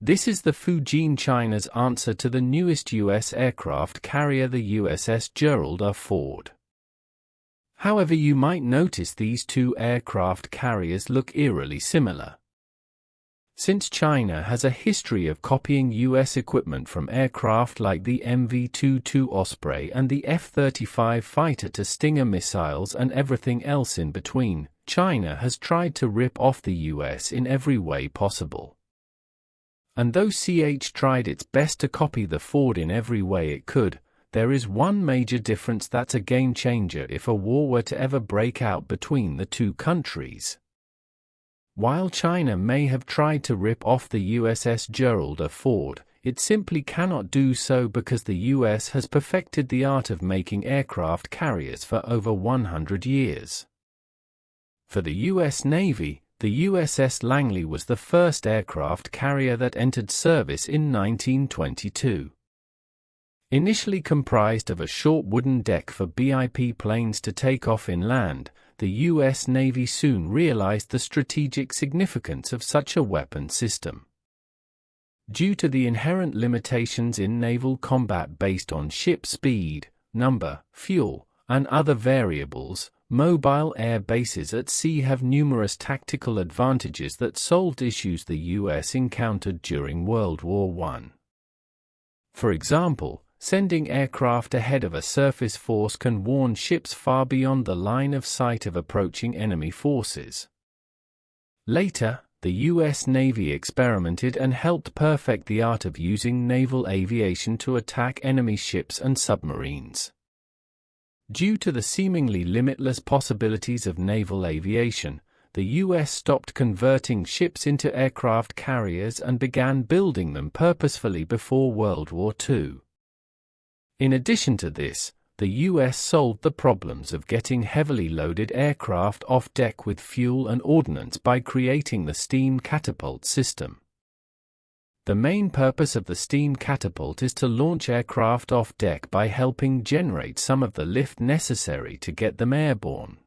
This is the Fujian, China's answer to the newest U.S. aircraft carrier, the USS Gerald R. Ford. However, you might notice these two aircraft carriers look eerily similar. Since China has a history of copying U.S. equipment from aircraft like the MV-22 Osprey and the F-35 fighter to Stinger missiles and everything else in between, China has tried to rip off the U.S. in every way possible. And though CH tried its best to copy the Ford in every way it could, there is one major difference that's a game changer if a war were to ever break out between the two countries. While China may have tried to rip off the USS Gerald R. Ford, it simply cannot do so because the US has perfected the art of making aircraft carriers for over 100 years. For the US Navy, the USS Langley was the first aircraft carrier that entered service in 1922. Initially comprised of a short wooden deck for BIP planes to take off inland, the U.S. Navy soon realized the strategic significance of such a weapon system. Due to the inherent limitations in naval combat based on ship speed, number, fuel, and other variables, mobile air bases at sea have numerous tactical advantages that solved issues the U.S. encountered during World War I. For example, sending aircraft ahead of a surface force can warn ships far beyond the line of sight of approaching enemy forces. Later, the U.S. Navy experimented and helped perfect the art of using naval aviation to attack enemy ships and submarines. Due to the seemingly limitless possibilities of naval aviation, the U.S. stopped converting ships into aircraft carriers and began building them purposefully before World War II. In addition to this, the U.S. solved the problems of getting heavily loaded aircraft off deck with fuel and ordnance by creating the steam catapult system. The main purpose of the steam catapult is to launch aircraft off deck by helping generate some of the lift necessary to get them airborne.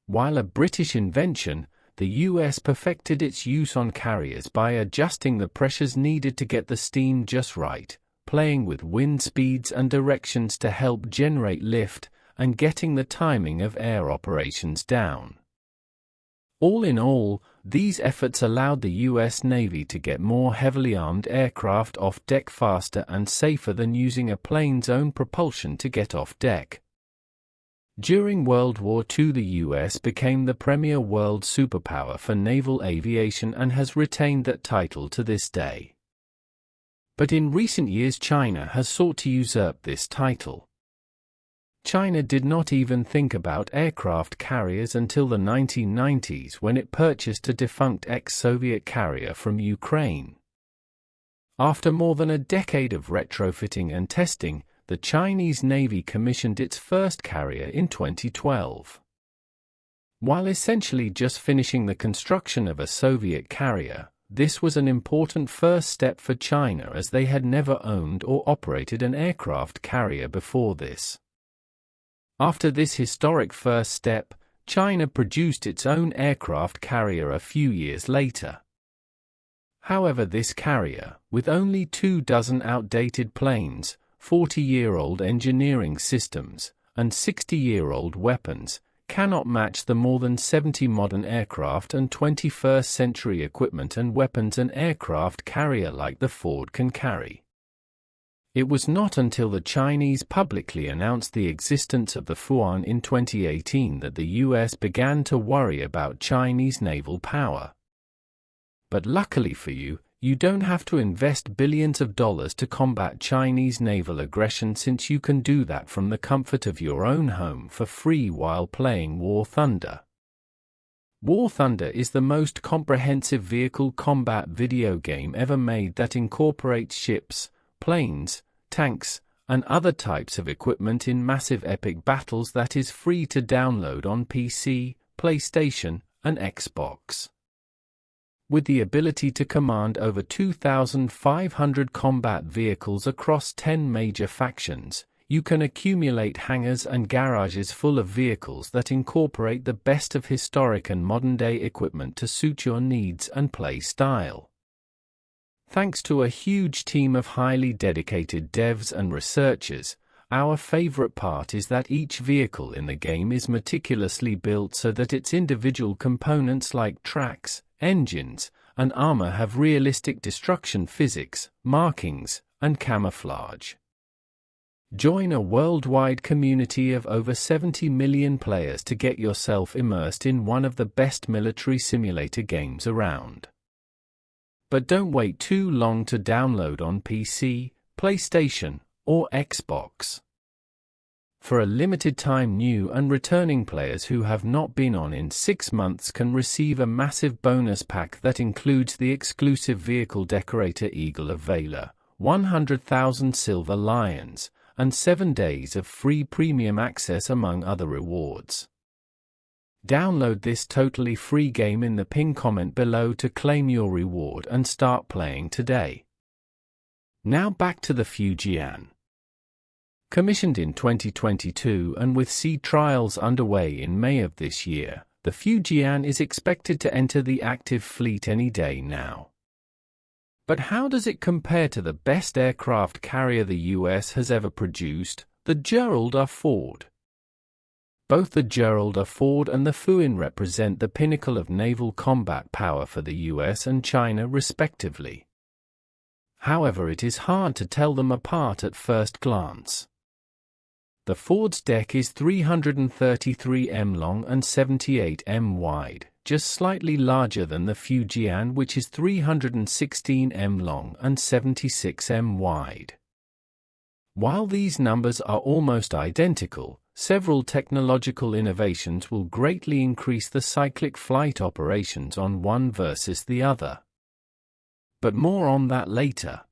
While a British invention, the U.S. perfected its use on carriers by adjusting the pressures needed to get the steam just right, playing with wind speeds and directions to help generate lift, and getting the timing of air operations down. All in all, these efforts allowed the U.S. Navy to get more heavily armed aircraft off deck faster and safer than using a plane's own propulsion to get off deck. During World War II, the U.S. became the premier world superpower for naval aviation and has retained that title to this day. But in recent years, China has sought to usurp this title. China did not even think about aircraft carriers until the 1990s when it purchased a defunct ex-Soviet carrier from Ukraine. After more than a decade of retrofitting and testing, the Chinese Navy commissioned its first carrier in 2012. While essentially just finishing the construction of a Soviet carrier, this was an important first step for China as they had never owned or operated an aircraft carrier before this. After this historic first step, China produced its own aircraft carrier a few years later. However, this carrier, with only 24 outdated planes, 40-year-old engineering systems, and 60-year-old weapons, cannot match the more than 70 modern aircraft and 21st century equipment and weapons an aircraft carrier like the Ford can carry. It was not until the Chinese publicly announced the existence of the Fujian in 2018 that the US began to worry about Chinese naval power. But luckily for you, you don't have to invest billions of dollars to combat Chinese naval aggression, since you can do that from the comfort of your own home for free while playing War Thunder. War Thunder is the most comprehensive vehicle combat video game ever made that incorporates ships, planes, tanks, and other types of equipment in massive epic battles that is free to download on PC, PlayStation, and Xbox. With the ability to command over 2,500 combat vehicles across 10 major factions, you can accumulate hangars and garages full of vehicles that incorporate the best of historic and modern-day equipment to suit your needs and play style. Thanks to a huge team of highly dedicated devs and researchers, our favorite part is that each vehicle in the game is meticulously built so that its individual components like tracks, engines, and armor have realistic destruction physics, markings, and camouflage. Join a worldwide community of over 70 million players to get yourself immersed in one of the best military simulator games around. But don't wait too long to download on PC, PlayStation, or Xbox. For a limited time, new and returning players who have not been on in 6 months can receive a massive bonus pack that includes the exclusive vehicle decorator Eagle of Valor, 100,000 Silver Lions, and 7 days of free premium access among other rewards. Download this totally free game in the pinned comment below to claim your reward and start playing today. Now back to the Fujian. Commissioned in 2022 and with sea trials underway in May of this year, the Fujian is expected to enter the active fleet any day now. But how does it compare to the best aircraft carrier the US has ever produced, the Gerald R. Ford? Both the Gerald R. Ford and the Fujian represent the pinnacle of naval combat power for the US and China respectively. However, it is hard to tell them apart at first glance. The Ford's deck is 333 m long and 78 m wide, just slightly larger than the Fujian, which is 316 m long and 76 m wide. While these numbers are almost identical, several technological innovations will greatly increase the cyclic flight operations on one versus the other. But more on that later.